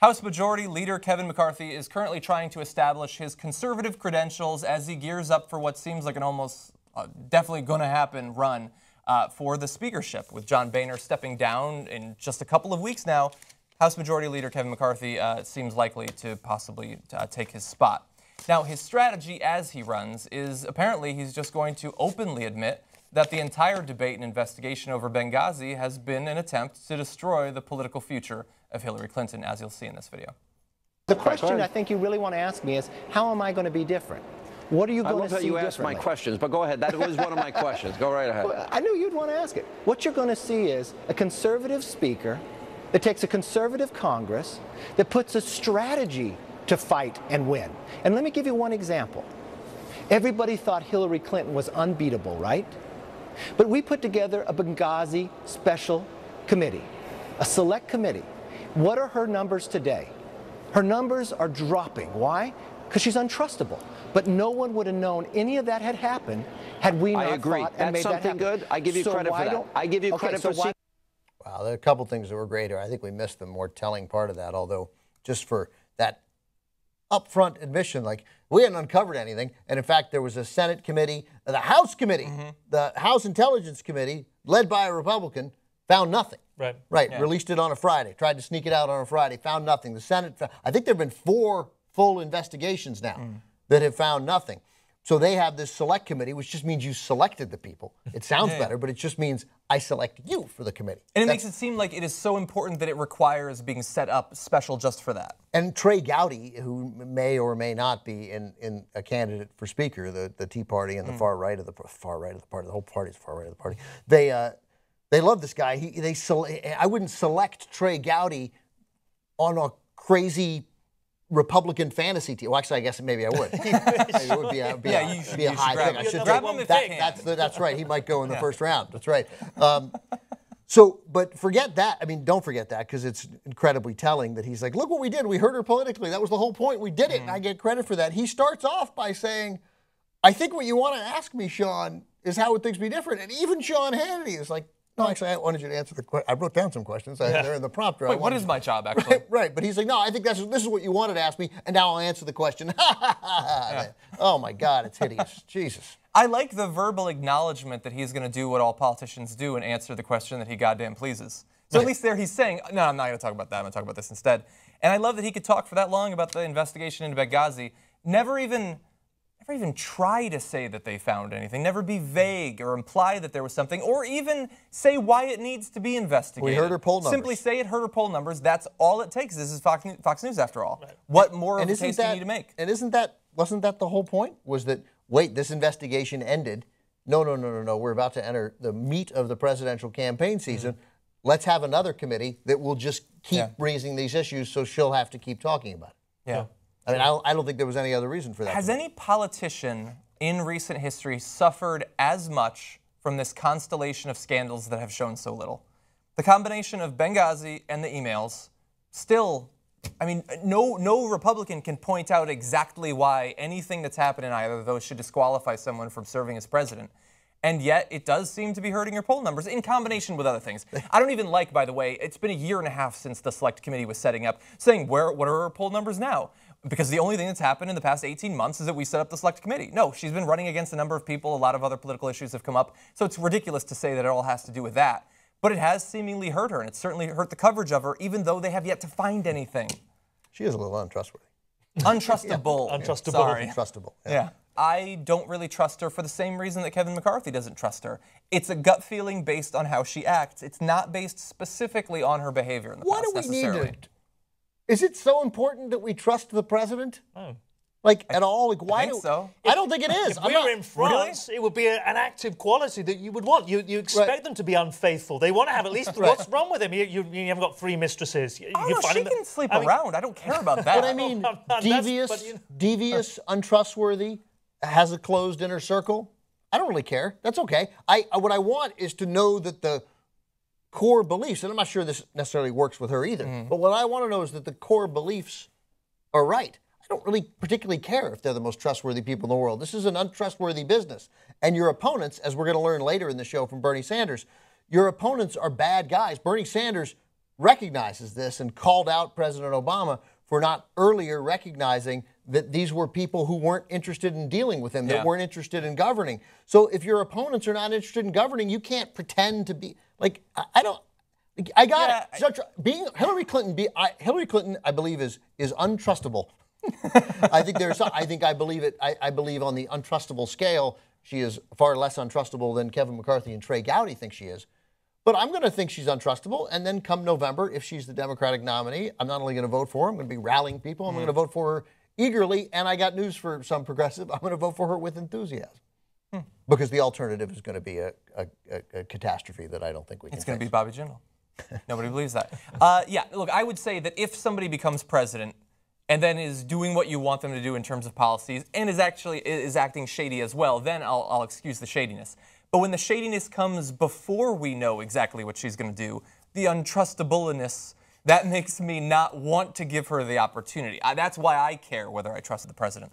House Majority Leader Kevin McCarthy is currently trying to establish his conservative credentials as he gears up for what seems like an almost definitely going to happen run for the speakership. With John Boehner stepping down in just a couple of weeks now, House Majority Leader Kevin McCarthy seems likely to possibly take his spot. Now, his strategy as he runs is apparently he's just going to openly admit that the entire debate and investigation over Benghazi has been an attempt to destroy the political future of Hillary Clinton, as you'll see in this video. The question I think you really want to ask me is, how am I going to be different? What are you going to see differently? I love that you asked my questions, but go ahead. That was one of my questions. Go right ahead. Well, I knew you'd want to ask it. What you're going to see is a conservative speaker that takes a conservative Congress, that puts a strategy to fight and win. And let me give you one example. Everybody thought Hillary Clinton was unbeatable, right? But we put together a Benghazi special committee, a select committee. What are her numbers today? Her numbers are dropping. Why? Because she's untrustable. But no one would have known any of that had happened had we not fought and made that happen. That's something good. I give you credit for that. I give you credit for seeking. Wow, there are a couple things that were great here. I think we missed the more telling part of that, although just for that upfront admission, like, we hadn't uncovered anything. And in fact, there was a Senate committee, the House committee, the House Intelligence Committee, led by a Republican, found nothing. Right. Yeah. Released it on a Friday, tried to sneak it out on a Friday, found nothing. The Senate, I think there have been 4 full investigations now that have found nothing. So they have this select committee, which just means you selected the people. It sounds better, but it just means I selected you for the committee. And it makes it seem like it is so important that it requires being set up special just for that. And Trey Gowdy, who may or may not be in a candidate for Speaker, the Tea Party and the far right of the party, the whole party is far right of the party. They love this guy. I wouldn't select Trey Gowdy on a crazy Republican fantasy team. Well, actually, I guess maybe I would. Maybe it would be a high pick. I should grab him if you can. That's right. He might go in the first round. That's right. But forget that. I mean, don't forget that, because it's incredibly telling that he's like, look what we did. We hurt her politically. That was the whole point. We did it, and I get credit for that. He starts off by saying, I think what you want to ask me, Sean, is how would things be different? And even Sean Hannity is like, no, actually, I wanted you to answer the question. I wrote down some questions. They're in the prompter. Wait, what is my job, actually? Right. But he's like, no, I think this is what you wanted to ask me, and now I'll answer the question. Oh, my God, it's hideous. Jesus. I like the verbal acknowledgement that he's going to do what all politicians do and answer the question that he goddamn pleases. So at least there he's saying, no, I'm not going to talk about that. I'm going to talk about this instead. And I love that he could talk for that long about the investigation into Benghazi, never even try to say that they found anything, never be vague or imply that there was something, or even say why it needs to be investigated. We heard her poll numbers. Simply say it hurt her poll numbers. That's all it takes. This is Fox News after all. Right. What more of a case do you need to make? And wasn't that the whole point? Was that, wait, this investigation ended. No. We're about to enter the meat of the presidential campaign season. Let's have another committee that will just keep raising these issues, so she'll have to keep talking about it. Yeah. I mean, I don't think there was any other reason for that. Has any politician in recent history suffered as much from this constellation of scandals that have shown so little? The combination of Benghazi and the emails, still, I mean, no Republican can point out exactly why anything that's happened in either of those should disqualify someone from serving as president. And yet, it does seem to be hurting your poll numbers in combination with other things. I don't even like, by the way, it's been a year and a half since the Select Committee was setting up, saying, what are our poll numbers now? Because the only thing that's happened in the past 18 months is that we set up the Select Committee. No, she's been running against a number of people. A lot of other political issues have come up. So it's ridiculous to say that it all has to do with that. But it has seemingly hurt her, and it's certainly hurt the coverage of her, even though they have yet to find anything. She is a little untrustworthy. Untrustable. Untrustable. Sorry. Untrustable. Yeah. I don't really trust her for the same reason that Kevin McCarthy doesn't trust her. It's a gut feeling based on how she acts. It's not based specifically on her behavior in the past, necessarily. What do we need? Is it so important that we trust the president? Oh. Like, at all? Like, why? I think so. I don't think it is. If we were in France, it would be an active quality that you would want. You expect them to be unfaithful. They want to have at least, what's wrong with him? You haven't got 3 mistresses. She can sleep around. I don't care about that. But I mean, devious, untrustworthy, has a closed inner circle. I don't really care. That's okay. What I want is to know that the core beliefs, and I'm not sure this necessarily works with her either, but what I want to know is that the core beliefs are right. I don't really particularly care if they're the most trustworthy people in the world. This is an untrustworthy business. And your opponents, as we're going to learn later in the show from Bernie Sanders, your opponents are bad guys. Bernie Sanders recognizes this and called out President Obama for not earlier recognizing that these were people who weren't interested in dealing with him, that weren't interested in governing. So if your opponents are not interested in governing, you can't pretend to be like, I got it. So being Hillary Clinton, I believe is untrustable. I believe it. I believe on the untrustable scale, she is far less untrustable than Kevin McCarthy and Trey Gowdy think she is. But I'm going to think she's untrustable, and then come November, if she's the Democratic nominee, I'm not only going to vote for her, I'm going to be rallying people, I'm going to vote for her eagerly, and I got news for some progressive, I'm going to vote for her with enthusiasm. Because the alternative is going to be a catastrophe that I don't think we can It's going to fix. be Bobby Jindal. Nobody believes that. Yeah, look, I would say that if somebody becomes president and then is doing what you want them to do in terms of policies and is acting shady as well, then I'll excuse the shadiness. But when the shadiness comes before we know exactly what she's going to do, the untrustableness, that makes me not want to give her the opportunity. That's why I care whether I trust the president.